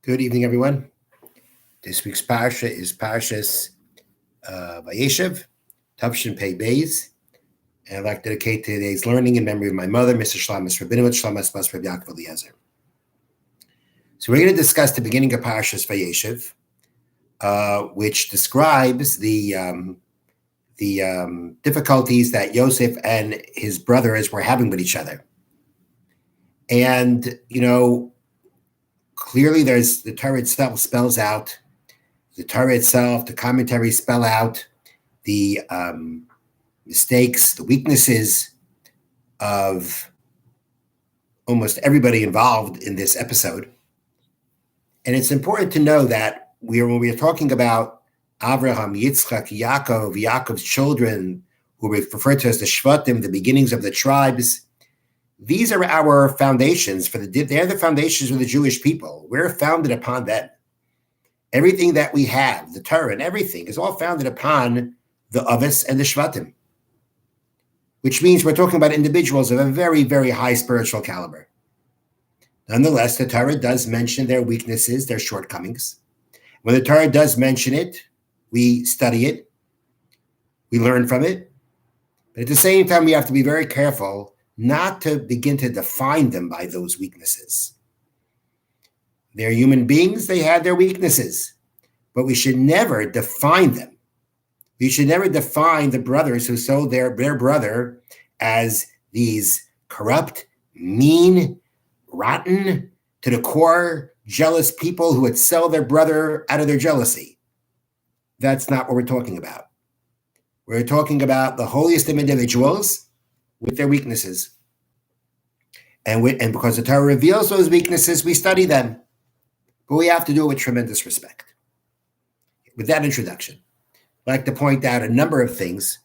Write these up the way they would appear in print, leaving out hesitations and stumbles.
Good evening, everyone. This week's Parsha is Parshas Vayeshev, Tavshin Pei Beis, and I'd like to dedicate today's learning in memory of my mother, Mr. Shlomis Rabinowitz, Shlomis Bas Reb Yaakov Eliezer. So we're going to discuss the beginning of Parshas Vayeshev, which describes the difficulties that Yosef and his brothers were having with each other. And, clearly the Torah itself spells out, the commentaries spell out the mistakes, the weaknesses of almost everybody involved in this episode. And it's important to know that when we are talking about Avraham, Yitzchak, Yaakov's children, who we refer to as the Shvatim, the beginnings of the tribes, these are our foundations they're the foundations of the Jewish people. We're founded upon them. Everything that we have, the Torah and everything, is all founded upon the Avos and the Shvatim, which means we're talking about individuals of a very, very high spiritual caliber. Nonetheless, the Torah does mention their weaknesses, their shortcomings. When the Torah does mention it, we study it, we learn from it, but at the same time, we have to be very careful not to begin to define them by those weaknesses. They're human beings, they have their weaknesses, but we should never define them. We should never define the brothers who sold their brother as these corrupt, mean, rotten, to the core, jealous people who would sell their brother out of their jealousy. That's not what we're talking about. We're talking about the holiest of individuals with their weaknesses. And because the Torah reveals those weaknesses, we study them. But we have to do it with tremendous respect. With that introduction, I'd like to point out a number of things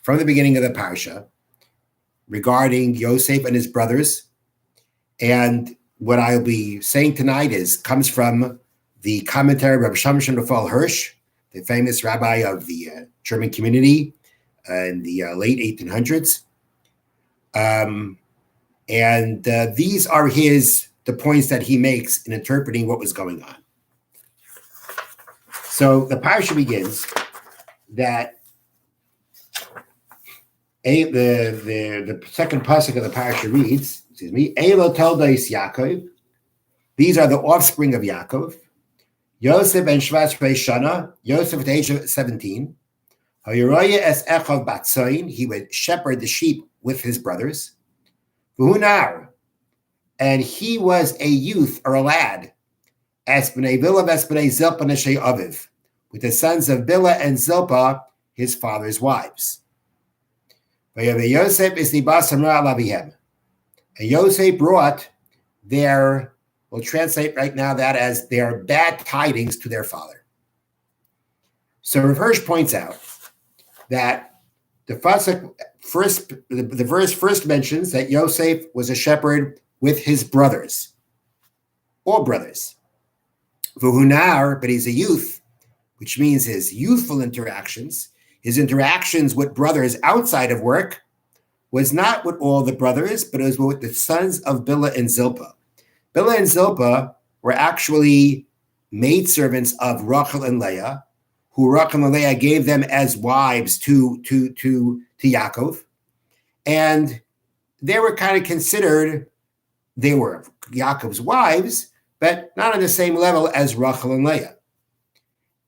from the beginning of the Parsha regarding Yosef and his brothers. And what I'll be saying tonight comes from the commentary of Rabbi Shimshon Raphael Hirsch, the famous rabbi of the German community in the late 1800s. These are the points that he makes in interpreting what was going on. So the Parsha begins that the second pasuk of the Parsha reads, Elo Toldos Yaakov. These are the offspring of Yaakov. Yosef and Shvat Shana. Yosef at the age of 17. He would shepherd the sheep with his brothers. And he was a youth or a lad, with the sons of Bilhah and Zilpah, his father's wives. And Yosef brought we'll translate right now that as their bad tidings to their father. So Rav Hirsch points out that the verse first mentions that Yosef was a shepherd with his brothers, all brothers. Vuhunar, but he's a youth, which means his youthful interactions, his interactions with brothers outside of work, was not with all the brothers, but it was with the sons of Bilhah and Zilpah. Bilhah and Zilpah were actually maidservants of Rachel and Leah, who Rachel and Leah gave them as wives to Yaakov. And they were kind of considered, they were Yaakov's wives, but not on the same level as Rachel and Leah.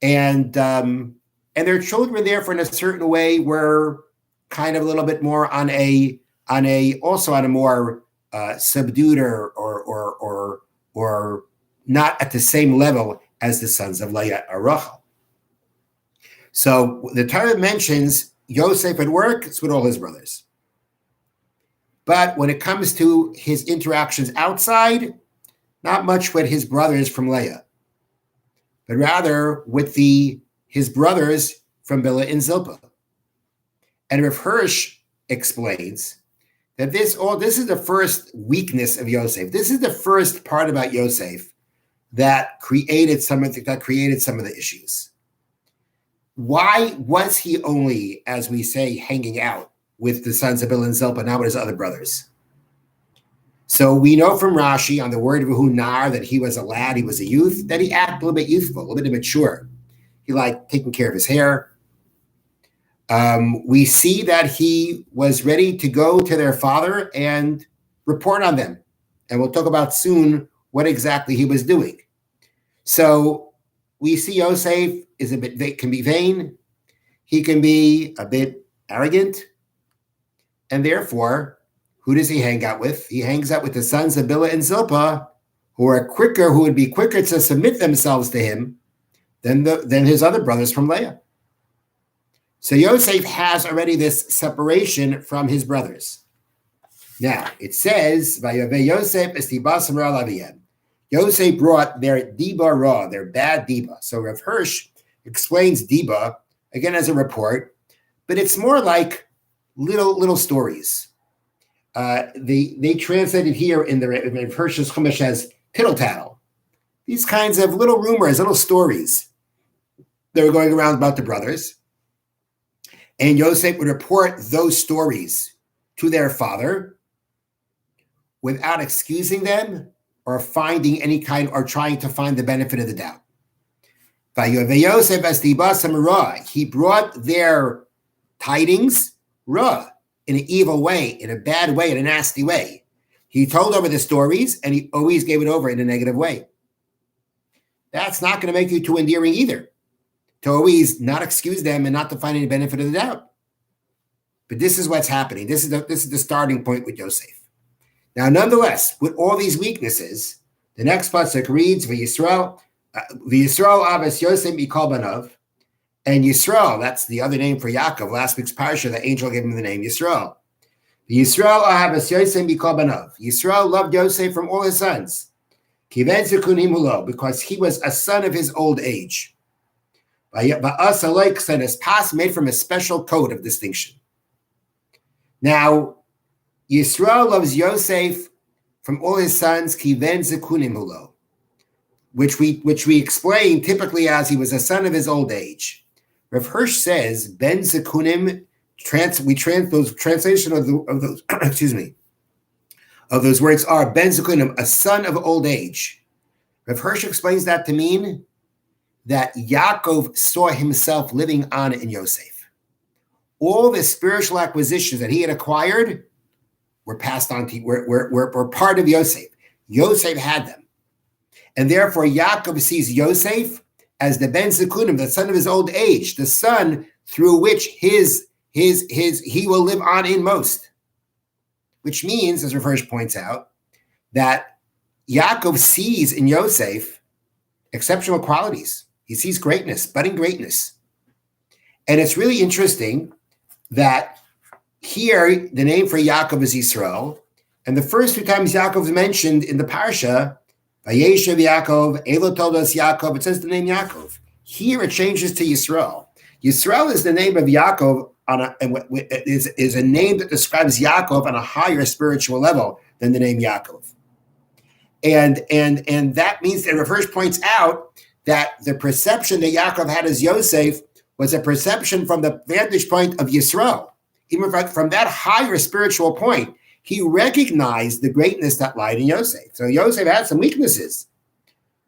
And their children, therefore, in a certain way, were kind of a little bit more on a more subdued or not at the same level as the sons of Leah or Rachel. So the Torah mentions Yosef at work, it's with all his brothers. But when it comes to his interactions outside, not much with his brothers from Leah, but rather with his brothers from Bilhah and Zilpah. And Rav Hirsch explains that this is the first weakness of Yosef. This is the first part about Yosef that created some of the issues. Why was he only, as we say, hanging out with the sons of Bilhah and Zilpah, not with his other brothers? So we know from Rashi on the word Vuhu Nar that he was a lad, he was a youth, that he acted a little bit youthful, a little bit immature. He liked taking care of his hair. We see that he was ready to go to their father and report on them. And we'll talk about soon what exactly he was doing. So we see Yosef is can be vain. He can be a bit arrogant. And therefore, who does he hang out with? He hangs out with the sons of Bilhah and Zilpah, who would be quicker to submit themselves to him than his other brothers from Leah. So Yosef has already this separation from his brothers. Now, it says, Yosef Yosef brought their diba ra, their bad diba. So Rav Hirsch explains diba, again as a report, but it's more like little stories. They translated here in the Rav Hirsch's Chumash as tittle tattle. These kinds of little rumors, little stories that were going around about the brothers. And Yosef would report those stories to their father without excusing them or finding any kind or trying to find the benefit of the doubt. He brought their tidings ra, in an evil way, in a bad way, in a nasty way. He told over the stories and he always gave it over in a negative way. That's not going to make you too endearing either, to always not excuse them and not to find any benefit of the doubt. But this is what's happening. This is the starting point with Yosef. Now, nonetheless, with all these weaknesses, the next pasuk reads, V'Yisrael Abbas Yosef Mikol Banav, and Yisrael, that's the other name for Yaakov. Last week's Parsha, the angel gave him the name Yisrael. Yisrael Abbas Yosef Mikol Banav. Yisrael loved Yosef from all his sons, because he was a son of his old age. And his pas made from a special code of distinction. Now, Yisrael loves Yosef from all his sons, which we explain typically as he was a son of his old age. Rav Hirsch says ben zekunim. Those translation of those of those words are ben zekunim, a son of old age. Rav Hirsch explains that to mean that Yaakov saw himself living on in Yosef. All the spiritual acquisitions that he had acquired were passed on to, were part of Yosef. Yosef had them. And therefore, Yaakov sees Yosef as the Ben Zekunim, the son of his old age, the son through which he will live on in most. Which means, as Rav Hirsch points out, that Yaakov sees in Yosef exceptional qualities. He sees greatness, budding greatness. And it's really interesting that here the name for Yaakov is Yisrael, and the first two times Yaakov is mentioned in the Parsha, Vayeshev Yaakov, Elo told us Yaakov, it says the name Yaakov. Here it changes to Yisrael. Yisrael is the name of Yaakov is a name that describes Yaakov on a higher spiritual level than the name Yaakov. And that means that Rav Hirsch points out that the perception that Yaakov had as Yosef was a perception from the vantage point of Yisrael. Even from that higher spiritual point, he recognized the greatness that lied in Yosef. So Yosef had some weaknesses,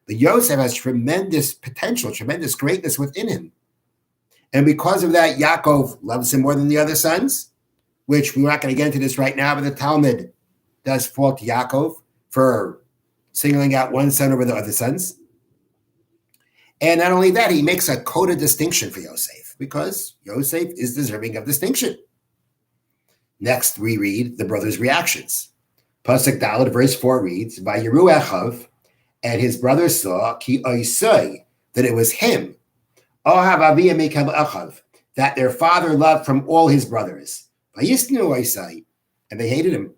but Yosef has tremendous potential, tremendous greatness within him. And because of that, Yaakov loves him more than the other sons, which we're not going to get into this right now, but the Talmud does fault Yaakov for singling out one son over the other sons. And not only that, he makes a coded distinction for Yosef, because Yosef is deserving of distinction. Next, we read the brothers' reactions. Pasuk Daled, verse 4 reads, Vayiru Echav, and his brothers saw, Ki oisai, that it was him, Ohav Aviyah Mekel Echav, that their father loved from all his brothers. Vayisnu oisai, and they hated him.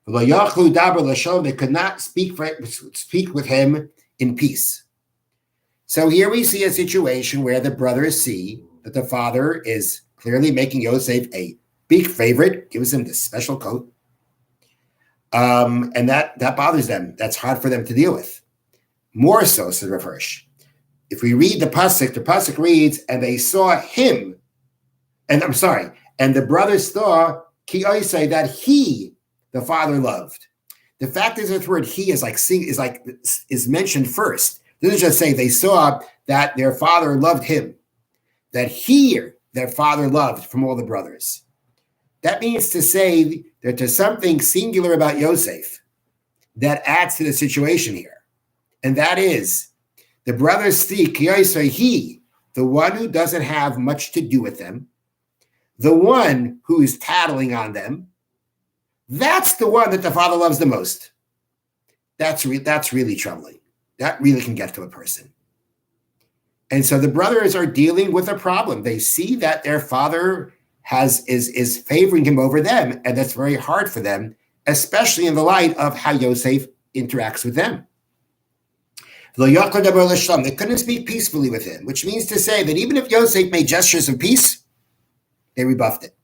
V'lo yachlu daber l'shalom, they could not speak with him in peace. So here we see a situation where the brothers see that the father is clearly making Yosef a big favorite, gives him this special coat. And that bothers them. That's hard for them to deal with. More so, says Rav Hirsch. If we read the pasuk reads, and they saw him, and the brothers saw, ki oisai, that he, the father, loved. The fact is, this word "he" is mentioned first. It doesn't just say they saw that their father loved him, that their father loved from all the brothers. That means to say that there's something singular about Yosef that adds to the situation here, and that is the brothers see he, the one who doesn't have much to do with them, the one who is tattling on them. That's the one that the father loves the most. That's really troubling. That really can get to a person. And so the brothers are dealing with a problem. They see that their father is favoring him over them, and that's very hard for them, especially in the light of how Yosef interacts with them. They couldn't speak peacefully with him, which means to say that even if Yosef made gestures of peace, they rebuffed it.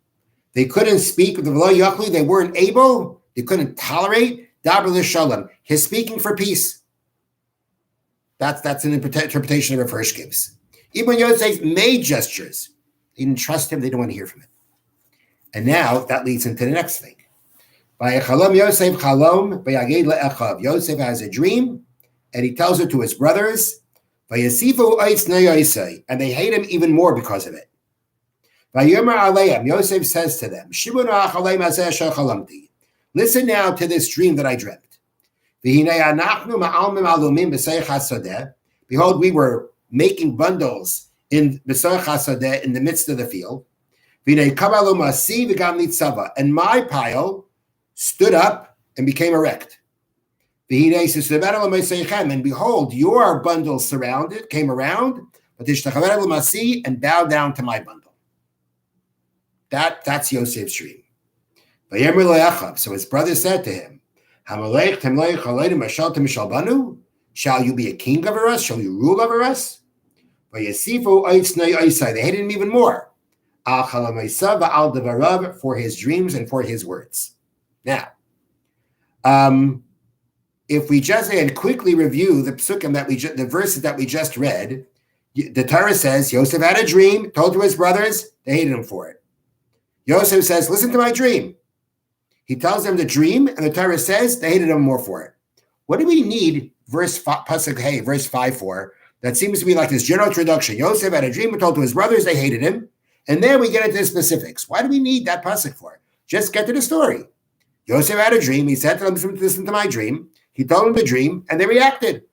They couldn't speak with the V'lo Yachlu. They weren't able. They couldn't tolerate Daber L'Shalom, his speaking for peace. That's an interpretation of Rav Hirsch gives. Even when Yosef made gestures, they didn't trust him. They didn't want to hear from him. And now that leads into the next thing. Yosef has a dream, and he tells it to his brothers. And they hate him even more because of it. Yosef says to them, listen now to this dream that I dreamt. Behold, we were making bundles in the midst of the field. And my pile stood up and became erect. And behold, your bundles came around, and bowed down to my bundle. That's Yosef's dream. So his brother said to him, shall you be a king over us? Shall you rule over us? They hated him even more for his dreams and for his words. Now, if we just quickly review the psukim the verses that we just read, the Torah says Yosef had a dream, told to his brothers, they hated him for it. Yosef says, listen to my dream. He tells them the dream, and the Torah says they hated him more for it. What do we need verse 5 for? That seems to be like this general introduction. Yosef had a dream and told to his brothers they hated him. And then we get into the specifics. Why do we need that pasuk for? Just get to the story. Yosef had a dream. He said to them, listen to my dream. He told them the dream, and they reacted.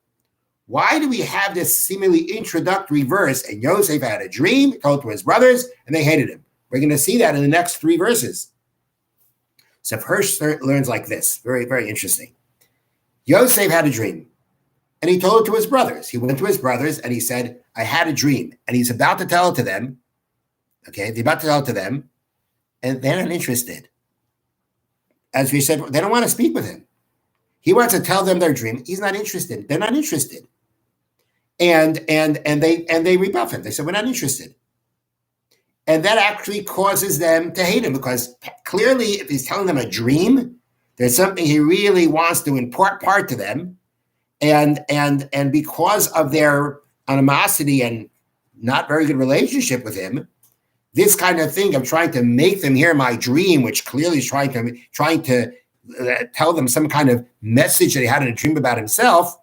Why do we have this seemingly introductory verse? And Yosef had a dream, told to his brothers, and they hated him. We're going to see that in the next 3 verses. So Hirsch learns like this. Very, very interesting. Yosef had a dream, and he told it to his brothers. He went to his brothers, and he said, I had a dream. And he's about to tell it to them. Okay, they're about to tell it to them, and they're not interested. As we said, they don't want to speak with him. He wants to tell them their dream. He's not interested. They're not interested. And they rebuff him. They said, we're not interested. And that actually causes them to hate him, because clearly if he's telling them a dream, there's something he really wants to impart to them. And because of their animosity and not very good relationship with him, this kind of thing of trying to make them hear my dream, which clearly is trying to tell them some kind of message that he had in a dream about himself,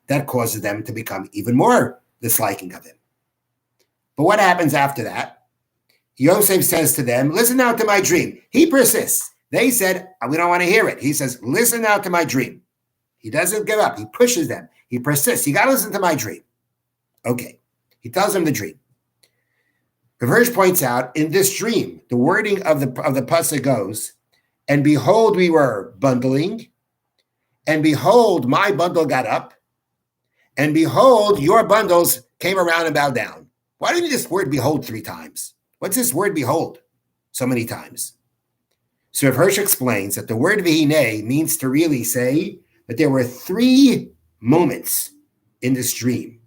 that causes them to become even more disliking of him. But what happens after that? Yosef says to them, listen now to my dream. He persists. They said, we don't want to hear it. He says, listen now to my dream. He doesn't give up. He pushes them. He persists. You got to listen to my dream. Okay. He tells them the dream. The verse points out, in this dream, the wording of the pasuk goes, and behold, we were bundling, and behold, my bundle got up, and behold, your bundles came around and bowed down. Why do you need this word behold 3 times? What's this word behold so many times? So Rav Hirsch explains that the word v'hinei means to really say that there were 3 moments in this dream.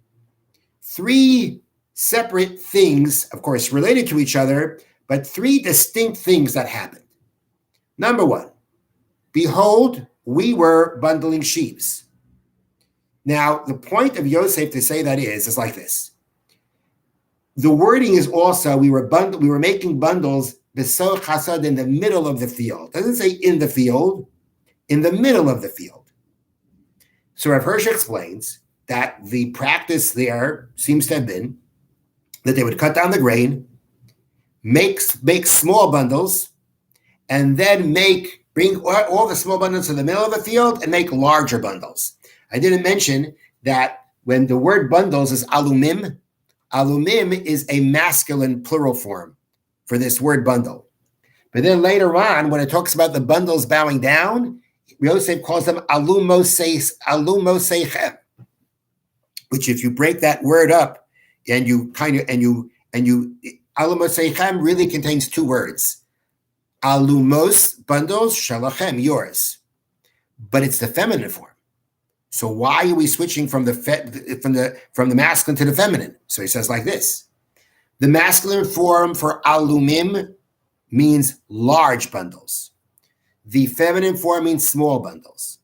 3 separate things, of course, related to each other, but 3 distinct things that happened. Number 1, behold, we were bundling sheaves. Now, the point of Yosef to say that is like this. The wording is also, we were making bundles besoch hasad, in the middle of the field. It doesn't say in the field, in the middle of the field. So Rav Hirsch explains that the practice there seems to have been that they would cut down the grain, make small bundles, and then bring all the small bundles to the middle of the field and make larger bundles. I didn't mention that when the word bundles is alumim is a masculine plural form for this word bundle. But then later on, when it talks about the bundles bowing down, Yosef calls them alumoseichem, which if you break that word up and you alumoseichem really contains two words. Alumos, bundles, shalachem, yours. But it's the feminine form. So why are we switching from the masculine to the feminine? So he says like this. The masculine form for alumim means large bundles. The feminine form means small bundles.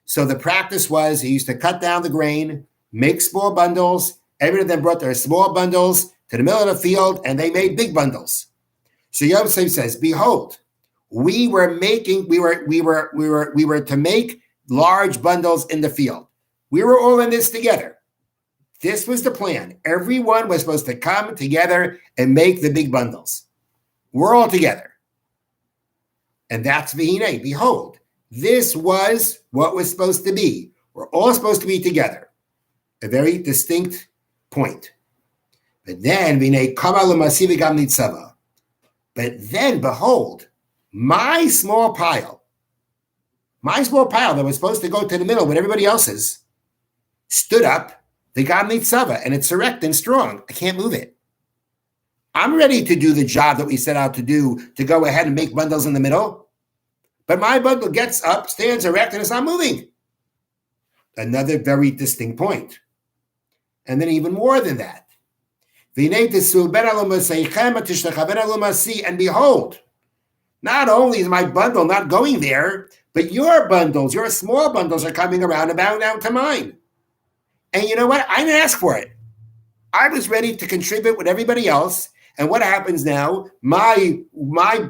So the practice was he used to cut down the grain, make small bundles. Everyone of them brought their small bundles to the middle of the field, and they made big bundles. So Yosef says, "Behold, we were to make large bundles in the field. We were all in this together. This was the plan. Everyone was supposed to come together and make the big bundles. We're all together." And that's Vihine. Behold, this was what was supposed to be. We're all supposed to be together. A very distinct point. But then, behold, my small pile that was supposed to go to the middle with everybody else's, stood up, the Gam Nitzava, and it's erect and strong. I can't move it. I'm ready to do the job that we set out to do, to go ahead and make bundles in the middle. But my bundle gets up, stands erect, and it's not moving. Another very distinct point. And then even more than that. And behold, not only is my bundle not going there, but your bundles, your small bundles are coming around and bowing down to mine. And you know what? I didn't ask for it. I was ready to contribute with everybody else. And what happens now? My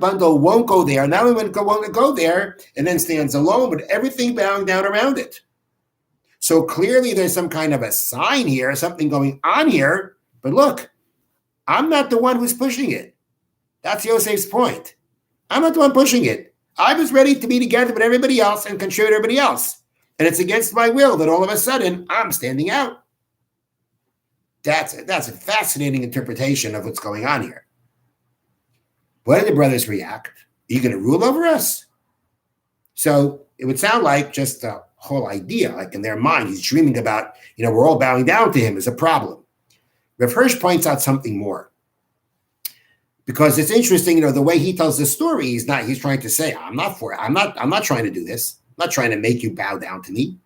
bundle won't go there. Now it won't go there and then stands alone with everything bowing down around it. So clearly there's some kind of a sign here, something going on here. But look, I'm not the one who's pushing it. That's Yosef's point. I'm not the one pushing it. I was ready to be together with everybody else and contribute to everybody else. And it's against my will that all of a sudden I'm standing out. That's a fascinating interpretation of what's going on here. What did the brothers react? Are you going to rule over us? So it would sound like just the whole idea, like in their mind, he's dreaming about, we're all bowing down to him is a problem. Rav Hirsch points out something more. Because it's interesting, the way he tells the story, he's trying to say, I'm not for it. I'm not trying to do this. I'm not trying to make you bow down to me.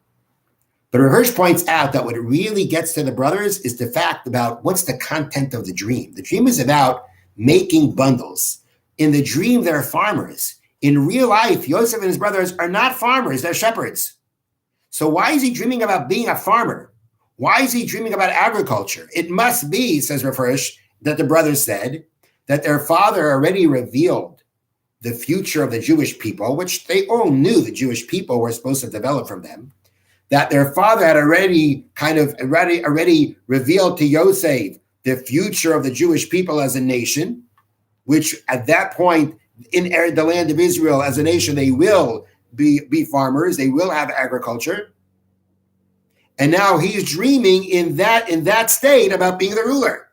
But Rav Hirsch points out that what it really gets to the brothers is the fact about what's the content of the dream. The dream is about making bundles. In the dream, they're farmers. In real life, Yosef and his brothers are not farmers, they're shepherds. So why is he dreaming about being a farmer? Why is he dreaming about agriculture? It must be, says Rav Hirsch, that the brothers said that their father already revealed the future of the Jewish people, which they all knew the Jewish people were supposed to develop from them. That their father had already revealed to Yosef the future of the Jewish people as a nation, which at that point in the land of Israel as a nation, they will be farmers, they will have agriculture. And now he's dreaming in that state about being the ruler.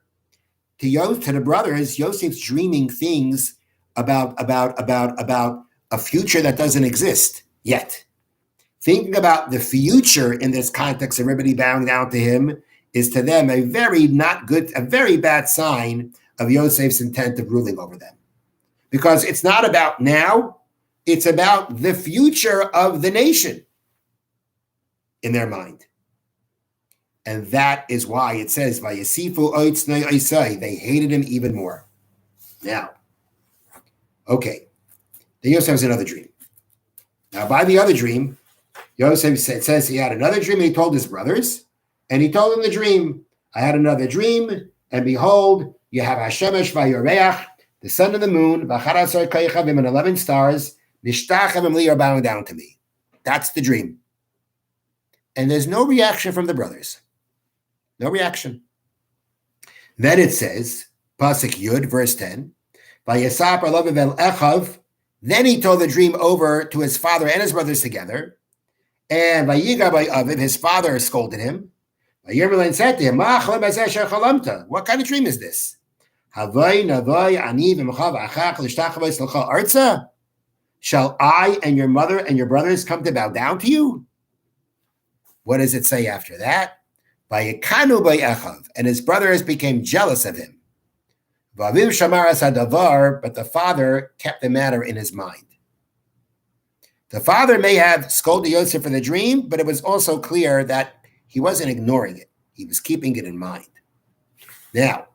To the brothers, Yosef's dreaming things about a future that doesn't exist yet. Thinking about the future in this context, everybody bowing down to him, is to them a very bad sign of Yosef's intent of ruling over them. Because it's not about now, it's about the future of the nation in their mind. And that is why it says, Vayesifu oitznei oisai, they hated him even more. Now, okay, then Yosef has another dream. Now, by the other dream, Yosef says he had another dream, and he told his brothers, and he told them the dream. I had another dream, and behold, you have Hashemesh v'yoreach, the sun and the moon, v'charatzor koychavim, and 11 stars, nishtachem li are bowing down to me. That's the dream. And there's no reaction from the brothers. No reaction. Then it says, Pasuk Yud, verse 10, Vayesap alav el echav. Then he told the dream over to his father and his brothers together. And Vayiga by Aviv, his father scolded him. Vayirmelin said to him, what kind of dream is this? Shall I and your mother and your brothers come to bow down to you? What does it say after that? Vayikanu by Echav, and his brothers became jealous of him. Vaviv shamar as hadavar, but the father kept the matter in his mind. The father may have scolded Yosef for the dream, but it was also clear that he wasn't ignoring it. He was keeping it in mind. Now,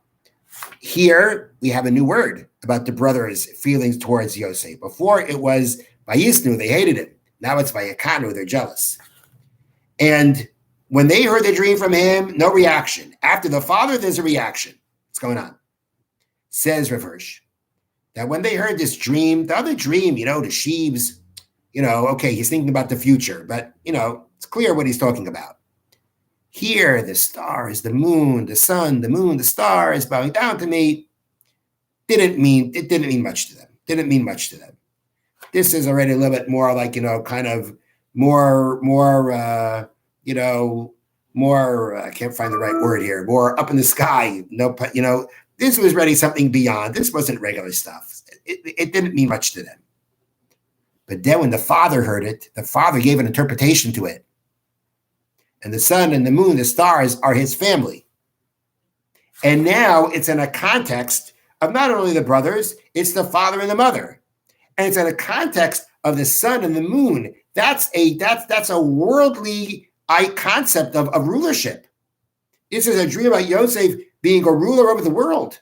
here we have a new word about the brothers' feelings towards Yosef. Before it was Vayisnu, they hated him. Now it's Vayakanu, they're jealous. And when they heard the dream from him, no reaction. After the father, there's a reaction. What's going on? Says Rav Hirsch, that when they heard this dream, the other dream, the sheaves, okay, he's thinking about the future, but, it's clear what he's talking about. Here, the stars, the moon, the sun, the moon, the stars bowing down to me, didn't mean much to them. Didn't mean much to them. This is already a little bit more like, kind of more, I can't find the right word here, more up in the sky, this was really something beyond. This wasn't regular stuff. It didn't mean much to them. But then when the father heard it, the father gave an interpretation to it. And the sun and the moon, the stars are his family. And now it's in a context of not only the brothers, it's the father and the mother. And it's in a context of the sun and the moon. That's a worldly concept of rulership. This is a dream about Yosef being a ruler over the world.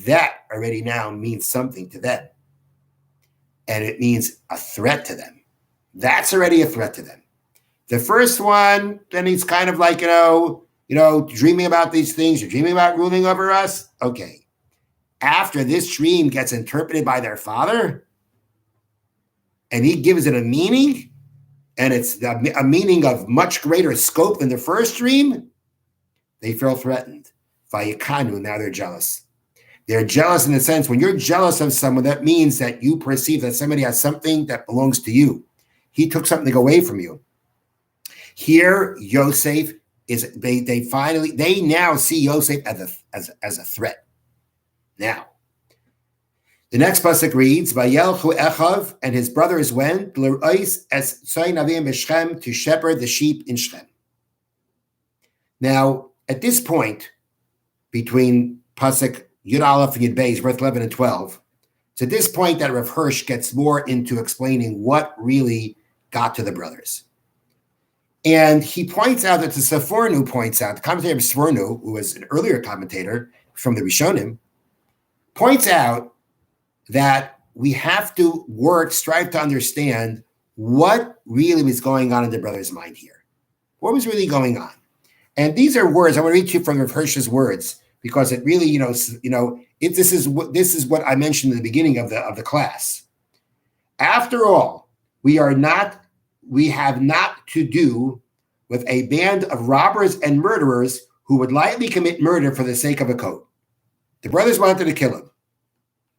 That already now means something to them. And it means a threat to them. That's already a threat to them. The first one, then he's kind of like, dreaming about these things. You're dreaming about ruling over us? Okay. After this dream gets interpreted by their father, and he gives it a meaning, and it's a meaning of much greater scope than the first dream, they feel threatened. Vayikanu, now they're jealous. They're jealous in the sense, when you're jealous of someone, that means that you perceive that somebody has something that belongs to you. He took something away from you. Here, Yosef is, they now see Yosef as a threat. Now, the next pasuk reads, Vayelchu Echav, and his brothers went, L'rois es tzayin avim b'Shechem, to shepherd the sheep in Shechem. Now, at this point, between pasuk Yud Aleph and Yud Beis, verse 11 and 12, it's at this point that Rav Hirsch gets more into explaining what really got to the brothers. And he points out that the Sforno points out, the commentator of Sforno, who was an earlier commentator from the Rishonim, points out that we have to strive to understand what really was going on in the brothers' mind here. What was really going on? And these are words, I want to read to you from Rav Hirsch's words, because it really, this is what I mentioned in the beginning of the class. After all, we have not to do with a band of robbers and murderers who would lightly commit murder for the sake of a coat. The brothers wanted to kill him.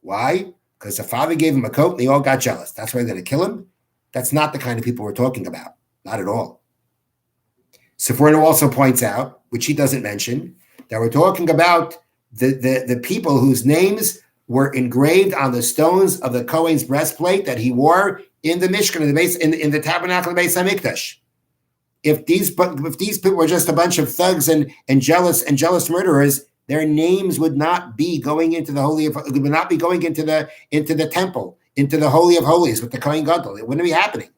Why? Because the father gave him a coat and they all got jealous. That's why they're going to kill him? That's not the kind of people we're talking about. Not at all. Sforno also points out, which he doesn't mention, that we're talking about the people whose names were engraved on the stones of the Kohen's breastplate that he wore in the Mishkan, in the tabernacle of Beis Hamikdash. If these people were just a bunch of thugs and jealous murderers, their names would not be going into the into the temple, into the Holy of Holies with the Kohen Gadol. It wouldn't be happening.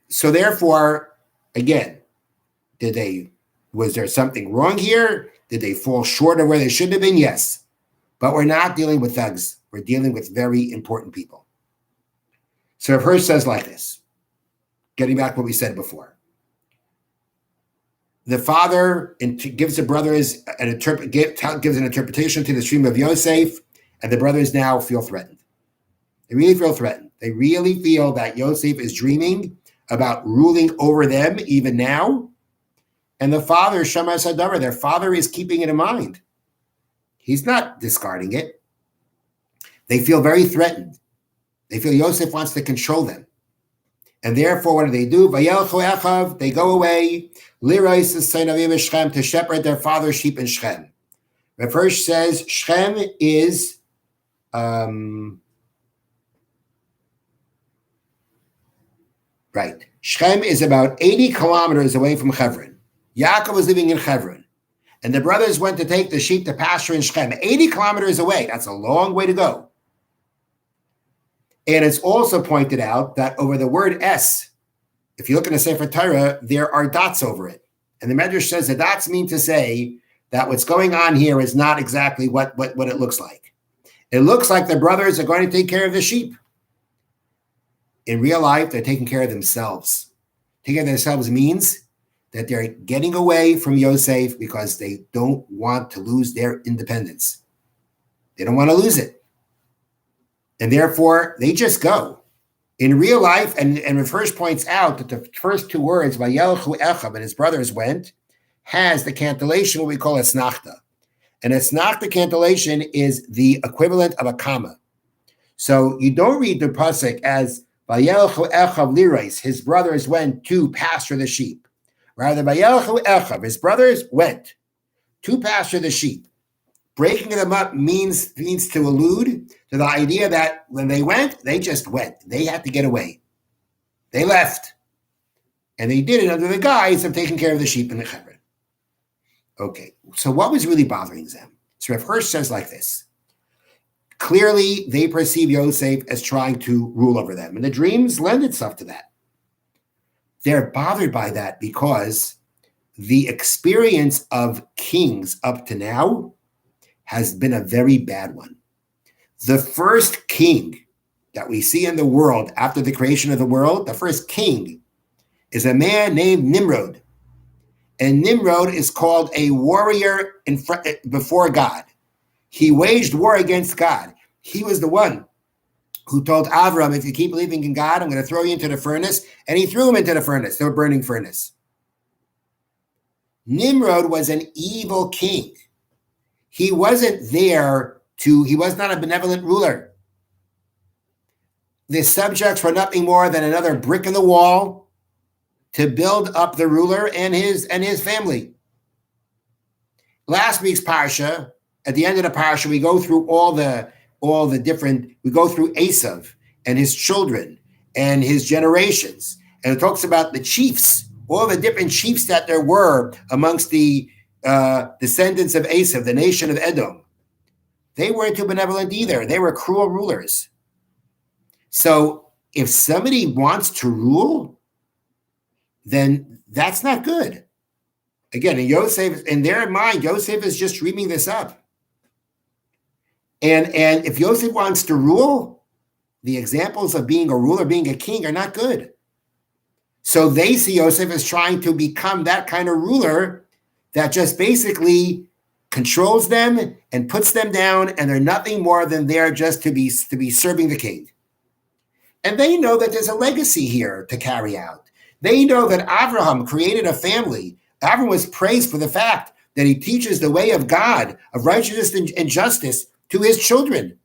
So therefore, again, was there something wrong here? Did they fall short of where they should have been? Yes. But we're not dealing with thugs. We're dealing with very important people. So Rav Hirsch says like this, getting back to what we said before. The father gives the brothers gives an interpretation to the dream of Yosef, and the brothers now feel threatened. They really feel threatened. They really feel that Yosef is dreaming about ruling over them even now. And the father, Shema Sadavar, their father is keeping it in mind. He's not discarding it. They feel very threatened. They feel Yosef wants to control them. And therefore, what do? They go away, Lirais the son of Shechem, to shepherd their father's sheep in Shechem. The verse says Shechem is right. Shechem is about 80 kilometers away from Hebron. Yaakov was living in Hebron, and the brothers went to take the sheep to pasture in Shechem, 80 kilometers away. That's a long way to go. And it's also pointed out that over the word S, if you look in the Sefer Torah, there are dots over it. And the Medrash says the dots mean to say that what's going on here is not exactly what it looks like. It looks like the brothers are going to take care of the sheep. In real life, they're taking care of themselves. Taking care of themselves means that they're getting away from Yosef because they don't want to lose their independence. They don't want to lose it. And therefore, they just go. In real life, and the first points out that the first two words, Vayelchu Echav, and his brothers went, has the cantillation, what we call a snachta. And a snachta cantillation is the equivalent of a comma. So you don't read the pasuk as Vayelchu Echav Lirais, his brothers went to pasture the sheep. Rather, Vayelchu Echav, his brothers went to pasture the sheep. Breaking them up means to allude to the idea that when they went, they just went. They had to get away. They left. And they did it under the guise of taking care of the sheep in the Hebron. Okay, so what was really bothering them? So Rav Hirsch says like this. Clearly, they perceive Yosef as trying to rule over them. And the dreams lend itself to that. They're bothered by that because the experience of kings up to now has been a very bad one. The first king that we see in the world after the creation of the world, the first king is a man named Nimrod. And Nimrod is called a warrior before God. He waged war against God. He was the one who told Avram, if you keep believing in God, I'm going to throw you into the furnace. And he threw him into the furnace, the burning furnace. Nimrod was an evil king. He wasn't he was not a benevolent ruler. The subjects were nothing more than another brick in the wall to build up the ruler and his family. Last week's Parsha, at the end of the Parsha, we go through we go through Esav and his children and his generations. And it talks about the chiefs, all the different chiefs that there were amongst the descendants of Esav, the nation of Edom. They weren't too benevolent either. They were cruel rulers. So if somebody wants to rule, then that's not good. Again, in their mind, Yosef is just dreaming this up. And if Yosef wants to rule, the examples of being a ruler, being a king are not good. So they see Yosef as trying to become that kind of ruler that just basically controls them and puts them down, and they're nothing more than there just to be serving the king. And they know that there's a legacy here to carry out. They know that Abraham created a family. Abraham was praised for the fact that he teaches the way of God, of righteousness and justice to his children.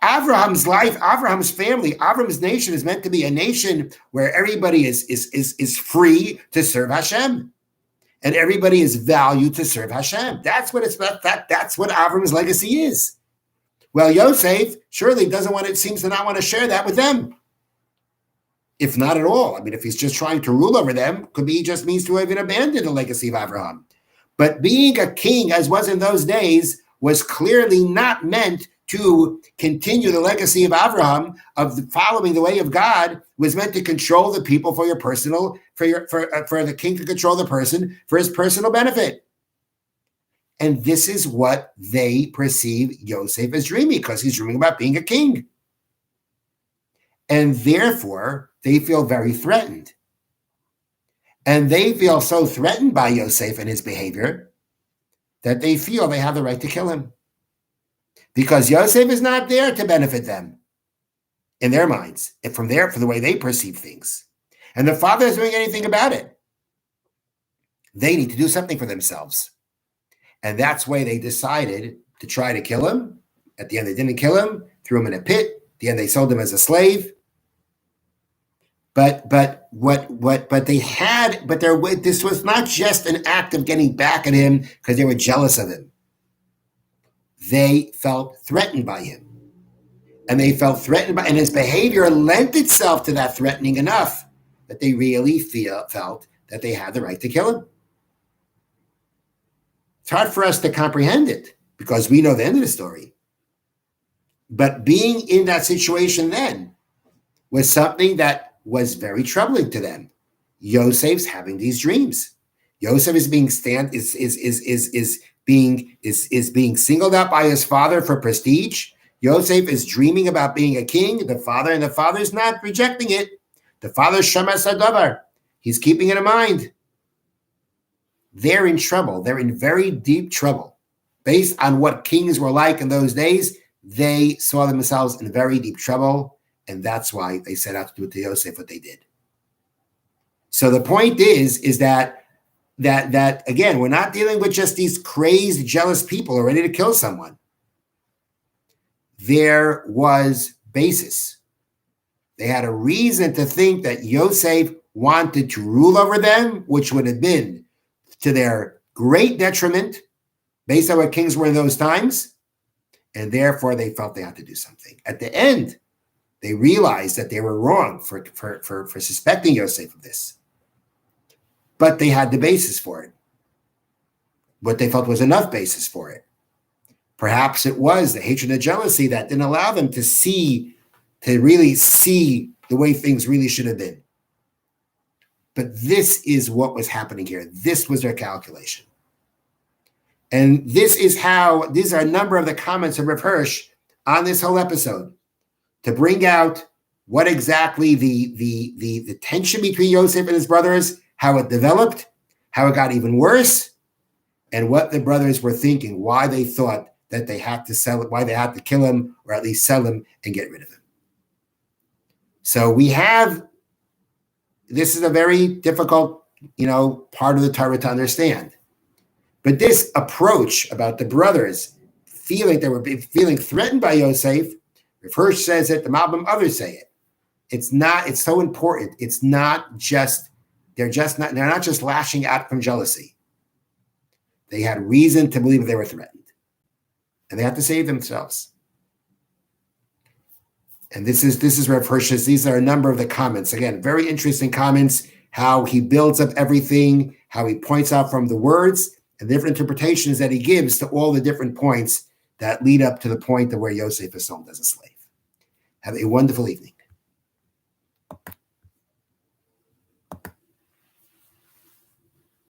Abraham's life, Abraham's family, Abraham's nation is meant to be a nation where everybody is free to serve Hashem. And everybody is valued to serve Hashem. That's what it's about. That's what Avram's legacy is. Well, Yosef surely seems to not want to share that with them. If not at all. I mean, if he's just trying to rule over them, could be he just means to even abandon the legacy of Abraham. But being a king, as was in those days, was clearly not meant to continue the legacy of Abraham of following the way of God. Was meant to control the people for the king to control the person for his personal benefit. And this is what they perceive Yosef as dreaming, because he's dreaming about being a king. And therefore, they feel very threatened. And they feel so threatened by Yosef and his behavior that they feel they have the right to kill him. Because Yosef is not there to benefit them. in their minds and from the way they perceive things. And the father isn't doing anything about it. They need to do something for themselves. And that's why they decided to try to kill him. At the end, they didn't kill him, threw him in a pit. At the end, they sold him as a slave. But this was not just an act of getting back at him because they were jealous of him. They felt threatened by him. And they felt threatened and his behavior lent itself to that threatening enough that they really felt that they had the right to kill him. It's hard for us to comprehend it because we know the end of the story. But being in that situation then was something that was very troubling to them. Yosef's having these dreams. Yosef is being being singled out by his father for prestige. Yosef is dreaming about being a king. The father's not rejecting it. The father's shamas hadavar. He's keeping it in mind. They're in trouble. They're in very deep trouble. Based on what kings were like in those days, they saw themselves in very deep trouble, and that's why they set out to do to Yosef what they did. So the point is that again, we're not dealing with just these crazed, jealous people who are ready to kill someone. There was basis. They had a reason to think that Yosef wanted to rule over them, which would have been to their great detriment based on what kings were in those times. And therefore, they felt they had to do something. At the end, they realized that they were wrong for suspecting Yosef of this. But they had the basis for it. What they felt was enough basis for it. Perhaps it was the hatred and jealousy that didn't allow them to really see the way things really should have been. But this is what was happening here. This was their calculation. And these are a number of the comments of Rav Hirsch on this whole episode to bring out what exactly the tension between Yosef and his brothers, how it developed, how it got even worse, and what the brothers were thinking, why they thought that they had to sell it, why they had to kill him, or at least sell him and get rid of him. So this is a very difficult, part of the Torah to understand. But this approach about the brothers feeling threatened by Yosef, Rav Hirsch says it, the Malbim others say it. It's so important. It's not just, they're not just lashing out from jealousy. They had reason to believe they were threatened. And they had to save themselves. And this is Rav Hirsch's, these are a number of the comments. Again, very interesting comments, how he builds up everything, how he points out from the words, and the different interpretations that he gives to all the different points that lead up to the point of where Yosef is sold as a slave. Have a wonderful evening.